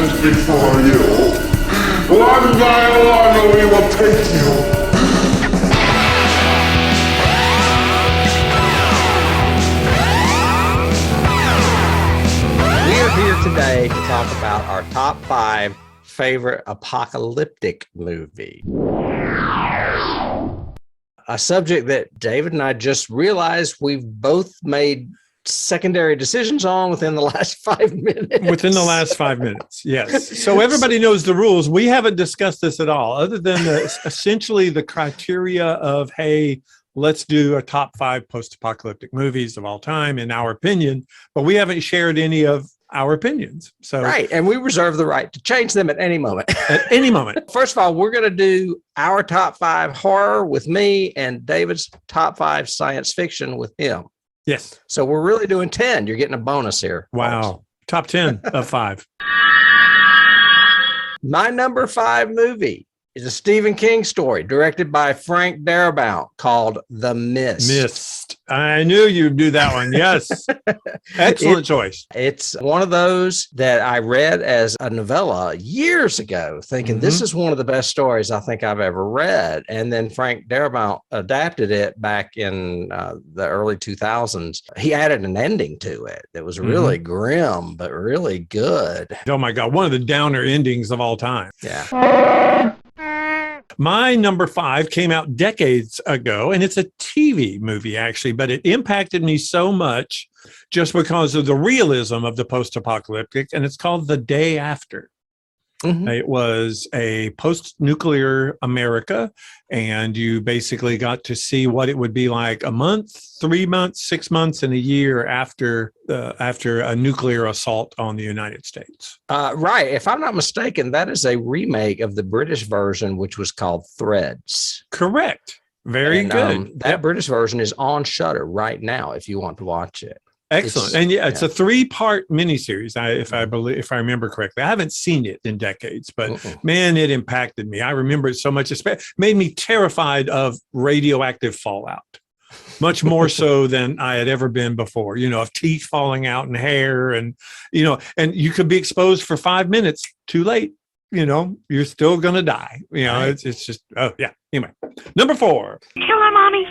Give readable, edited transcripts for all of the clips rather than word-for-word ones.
is before you. One by one we will take you. We are here today to talk about our top 5 favorite apocalyptic movie. A subject that David and I just realized we've both made secondary decisions on within the last 5 minutes. Within the last 5 minutes, yes. So everybody knows the rules. We haven't discussed this at all, other than essentially the criteria of, hey, let's do a top 5 post-apocalyptic movies of all time, in our opinion. But we haven't shared any of our opinions. So right, and we reserve the right to change them at any moment. At any moment. First of all, we're going to do our top 5 horror with me and David's top 5 science fiction with him. Yes. So we're really doing 10. You're getting a bonus here. Wow. Folks. Top 10 of 5. My number 5 movie is a Stephen King story directed by Frank Darabont called The Mist. Mist. I knew you'd do that one. Yes. Excellent choice. It's one of those that I read as a novella years ago, thinking this is one of the best stories I think I've ever read. And then Frank Darabont adapted it back in the early 2000s. He added an ending to it that was really grim, but really good. Oh my God. One of the downer endings of all time. Yeah. My number 5 came out decades ago, and it's a TV movie, actually, but it impacted me so much just because of the realism of the post-apocalyptic, and it's called The Day After. It was a post-nuclear America, and you basically got to see what it would be like a month, 3 months, 6 months, and a year after a nuclear assault on the United States. Right. If I'm not mistaken, that is a remake of the British version, which was called Threads. Correct. Very good. That British version is on Shudder right now if you want to watch it. Excellent. And it's a 3-part miniseries, if I remember correctly. I haven't seen it in decades, but man, it impacted me. I remember it so much. It made me terrified of radioactive fallout, much more so than I had ever been before, of teeth falling out and hair and you could be exposed for 5 minutes, too late. You're still going to die. Right. It's just, Anyway, number 4. Killer, mommy.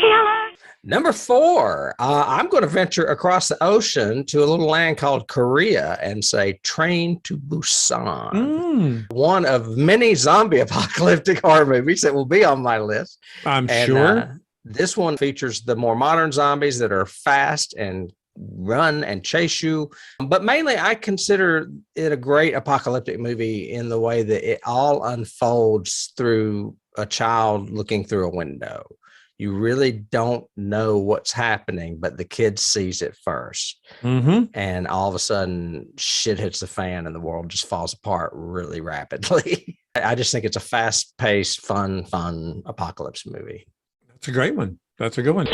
Killer. Number 4, I'm going to venture across the ocean to a little land called Korea and say Train to Busan. One of many zombie apocalyptic horror movies that will be on my list. I'm sure. This one features the more modern zombies that are fast and run and chase you. But mainly, I consider it a great apocalyptic movie in the way that it all unfolds through a child looking through a window. You really don't know what's happening, but the kid sees it first. And all of a sudden, shit hits the fan and the world just falls apart really rapidly. I just think it's a fast-paced, fun apocalypse movie. That's a great one. That's a good one.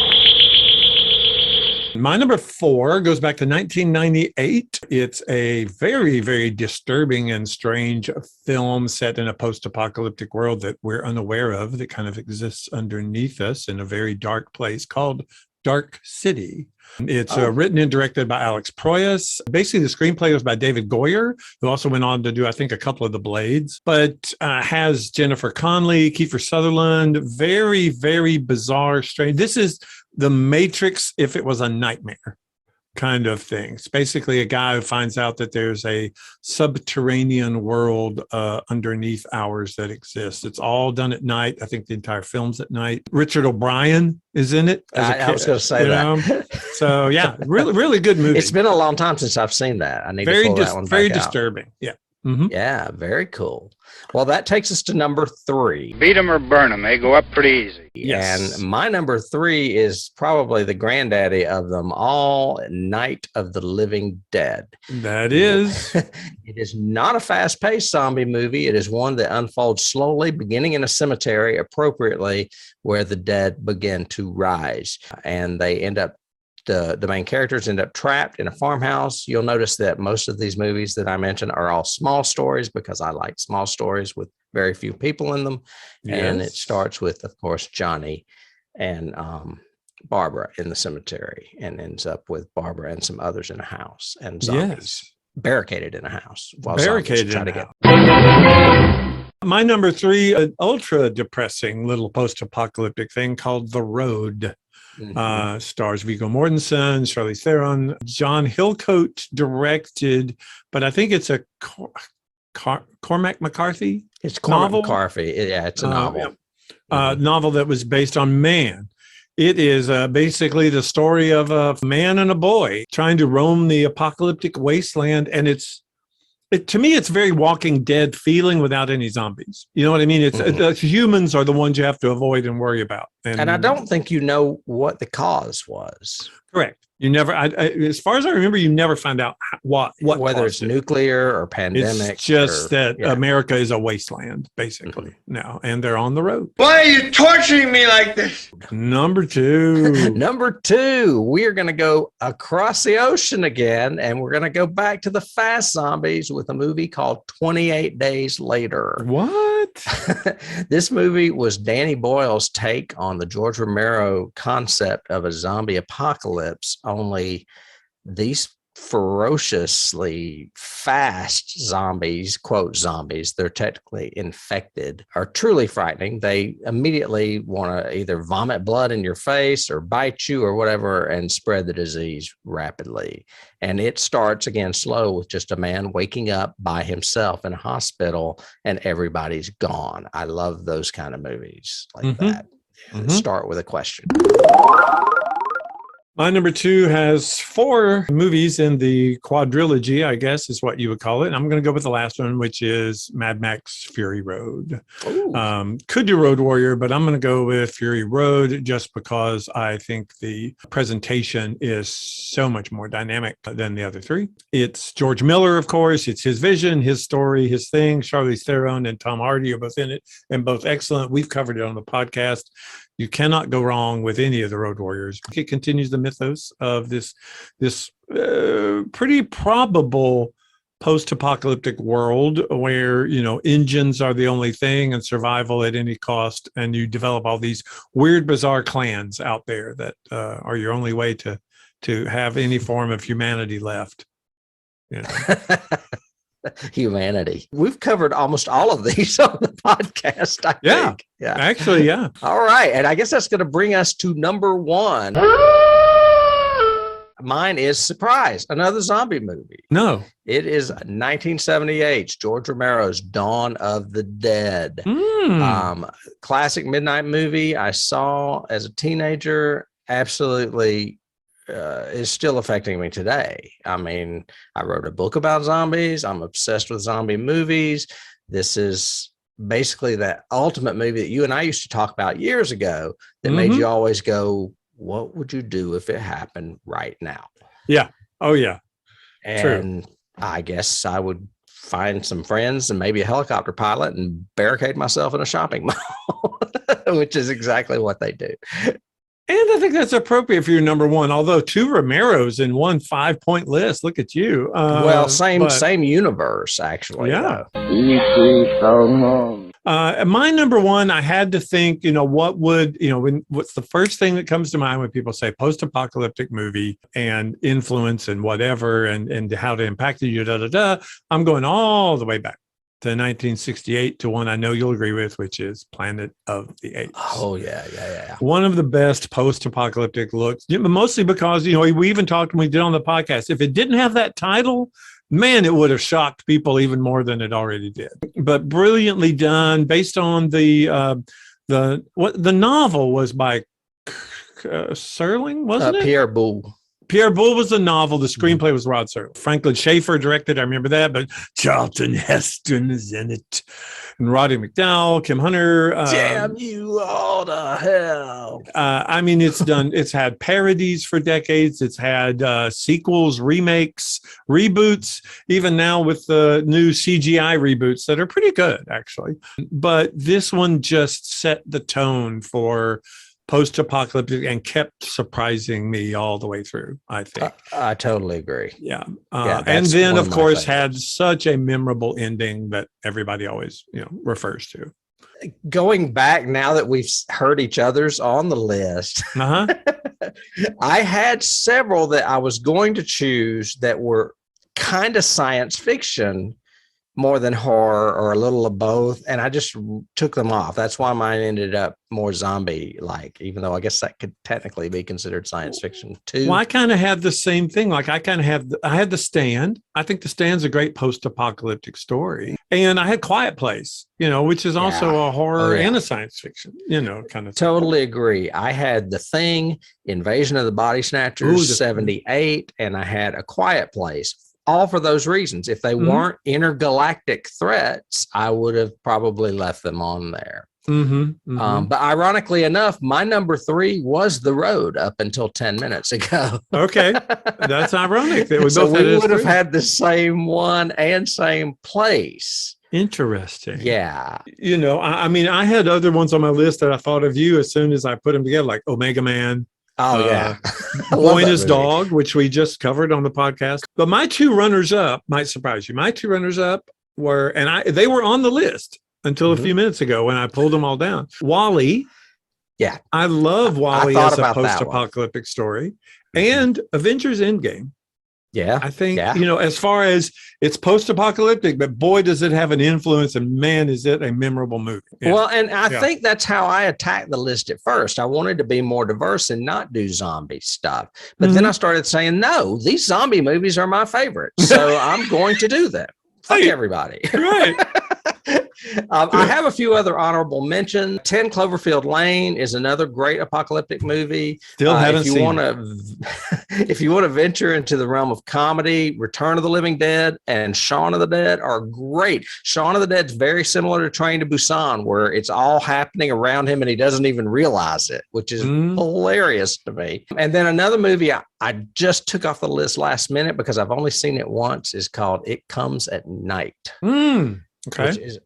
My number 4 goes back to 1998. It's a very, very disturbing and strange film set in a post-apocalyptic world that we're unaware of, that kind of exists underneath us in a very dark place called Dark City. It's written and directed by Alex Proyas. Basically, the screenplay was by David Goyer, who also went on to do, I think, a couple of The Blades, but has Jennifer Connelly, Kiefer Sutherland. Very, very bizarre, strange. This is The Matrix if it was a nightmare kind of thing. It's basically a guy who finds out that there's a subterranean world underneath ours that exists. It's all done at night. I think the entire film's at night. Richard O'Brien is in it. I was going to say that. So yeah, really, really good movie. It's been a long time since I've seen that. I need to pull that one back very out. disturbing. Yeah. Yeah, very cool. Well, that takes us to number 3. Beat 'em or burn 'em. They go up pretty easy. Yes. And my number 3 is probably the granddaddy of them all, Night of the Living Dead. That is. It is not a fast-paced zombie movie. It is one that unfolds slowly, beginning in a cemetery, appropriately, where the dead begin to rise. And they end up the main characters end up trapped in a farmhouse. You'll notice that most of these movies that I mentioned are all small stories because I like small stories with very few people in them. Yes. And it starts with, of course, Johnny and Barbara in the cemetery and ends up with Barbara and some others in a house and zombies. Yes. barricaded in a house while Barricaded zombies try in to a get. house. My number 3, an ultra depressing little post-apocalyptic thing called The Road. Mhm. Stars Viggo Mortensen, Charlize Theron, John Hillcoat directed, but I think it's a Cormac McCarthy It's Cormac novel. McCarthy. Yeah, it's a novel. Novel that was based on Man. It is basically the story of a man and a boy trying to roam the apocalyptic wasteland, and to me, it's very Walking Dead feeling without any zombies. You know what I mean? It's the humans are the ones you have to avoid and worry about. And I don't think you know what the cause was. Correct. You never, as far as I remember, you never find out what whether it's nuclear or pandemic. It's just that yeah. America is a wasteland, basically, now, and they're on the road. Why are you torturing me like this? Number 2. Number 2, we are going to go across the ocean again, and we're going to go back to the fast zombies with a movie called 28 Days Later. What? This movie was Danny Boyle's take on the George Romero concept of a zombie apocalypse, only these ferociously fast zombies, quote zombies, they're technically infected, are truly frightening. They immediately want to either vomit blood in your face or bite you or whatever and spread the disease rapidly. And it starts again slow with just a man waking up by himself in a hospital and everybody's gone. I love those kind of movies like that. Start with a question. My number 2 has 4 movies in the quadrilogy, I guess is what you would call it. I'm going to go with the last one, which is Mad Max Fury Road. Could do Road Warrior, but I'm going to go with Fury Road just because I think the presentation is so much more dynamic than the other 3. It's George Miller, of course. It's his vision, his story, his thing. Charlize Theron and Tom Hardy are both in it and both excellent. We've covered it on the podcast. You cannot go wrong with any of the Road Warriors. It continues the mythos of this pretty probable post-apocalyptic world where, engines are the only thing and survival at any cost. And you develop all these weird, bizarre clans out there that are your only way to have any form of humanity left. Humanity. We've covered almost all of these on the podcast, I think. Yeah. Actually, yeah. All right. And I guess that's going to bring us to number 1. Mine is Surprise, another zombie movie. No. It is 1978, George Romero's Dawn of the Dead. Classic midnight movie I saw as a teenager. Absolutely is still affecting me today. I mean, I wrote a book about zombies. I'm obsessed with zombie movies. This is basically that ultimate movie that you and I used to talk about years ago that made you always go, what would you do if it happened right now? Yeah. Oh, yeah. And True. I guess I would find some friends and maybe a helicopter pilot and barricade myself in a shopping mall, which is exactly what they do. And I think that's appropriate for your number 1, although 2 Romeros in one 5-point list. Look at you. Well, same universe, actually. Yeah. My number 1, I had to think, what would, what's the first thing that comes to mind when people say post-apocalyptic movie and influence and whatever and how it impacted you, I'm going all the way back to 1968 to one I know you'll agree with, which is Planet of the Apes. Oh, yeah. One of the best post-apocalyptic looks, mostly because, we even talked when we did on the podcast, if it didn't have that title, man, it would have shocked people even more than it already did. But brilliantly done, based on the novel was by Serling, wasn't it? Pierre Boulle. Pierre Boulle was the novel. The screenplay was Rod Serling. Franklin Schaefer directed. I remember that, but Charlton Heston is in it. And Roddy McDowell, Kim Hunter. Damn you all to hell. It's had parodies for decades. It's had sequels, remakes, reboots, even now with the new CGI reboots that are pretty good, actually. But this one just set the tone for post-apocalyptic and kept surprising me all the way through, I think. I totally agree. Yeah. And then, of course, had such a memorable ending that everybody always, refers to. Going back now that we've heard each other's on the list, I had several that I was going to choose that were kind of science fiction more than horror, or a little of both. And I just took them off. That's why mine ended up more zombie like, even though I guess that could technically be considered science fiction too. Well, I kind of have the same thing. Like I had The Stand. I think The Stand's a great post-apocalyptic story. And I had Quiet Place, which is also a horror and a science fiction, kind of. Totally agree. I had The Thing, Invasion of the Body Snatchers, 78, and I had A Quiet Place. All for those reasons. If they weren't intergalactic threats, I would have probably left them on there. But ironically enough, my number 3 was The Road up until 10 minutes ago. Okay. That's ironic that we would have had the same one and same place. Interesting. Yeah. I had other ones on my list that I thought of you as soon as I put them together, like Omega Man. Oh, yeah. Boy and His Dog, which we just covered on the podcast. But my 2 runners-up might surprise you. My 2 runners-up were, they were on the list until a few minutes ago when I pulled them all down. WALL-E. Yeah. I love WALL-E as a post-apocalyptic story. And Avengers Endgame. Yeah. I think, as far as it's post-apocalyptic, but boy, does it have an influence, and man, is it a memorable movie. Yeah. Well, and I think that's how I attacked the list at first. I wanted to be more diverse and not do zombie stuff. But then I started saying, no, these zombie movies are my favorite. So I'm going to do them. Fuck everybody. Right. I have a few other honorable mentions. 10 Cloverfield Lane is another great apocalyptic movie. Still haven't seen If you want to venture into the realm of comedy, Return of the Living Dead and Shaun of the Dead are great. Shaun of the Dead's very similar to Train to Busan, where it's all happening around him and he doesn't even realize it, which is hilarious to me. And then another movie I just took off the list last minute because I've only seen it once is called It Comes at Night. Okay. Which is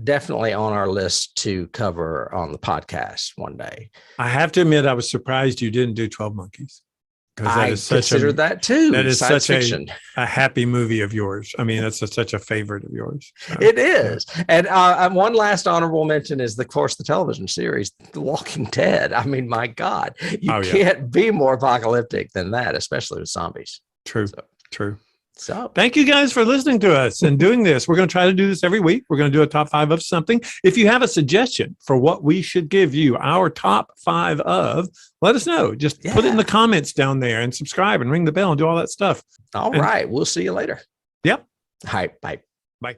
definitely on our list to cover on the podcast one day. I have to admit, I was surprised you didn't do 12 Monkeys. I considered that too. That is science such fiction. a happy movie of yours. I mean, that's such a favorite of yours. So, it is. And one last honorable mention is, of course, the television series, The Walking Dead. I mean, my God, you can't be more apocalyptic than that, especially with zombies. True. True. So thank you guys for listening to us and doing this. We're going to try to do this every week. We're going to do a top 5 of something. If you have a suggestion for what we should give you our top 5 of, let us know. Just put it in the comments down there and subscribe and ring the bell and do all that stuff. All right. We'll see you later. Yep. All right. Bye. Bye.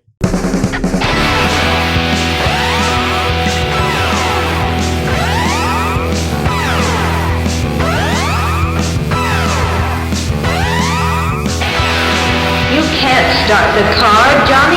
You can't start the car, John.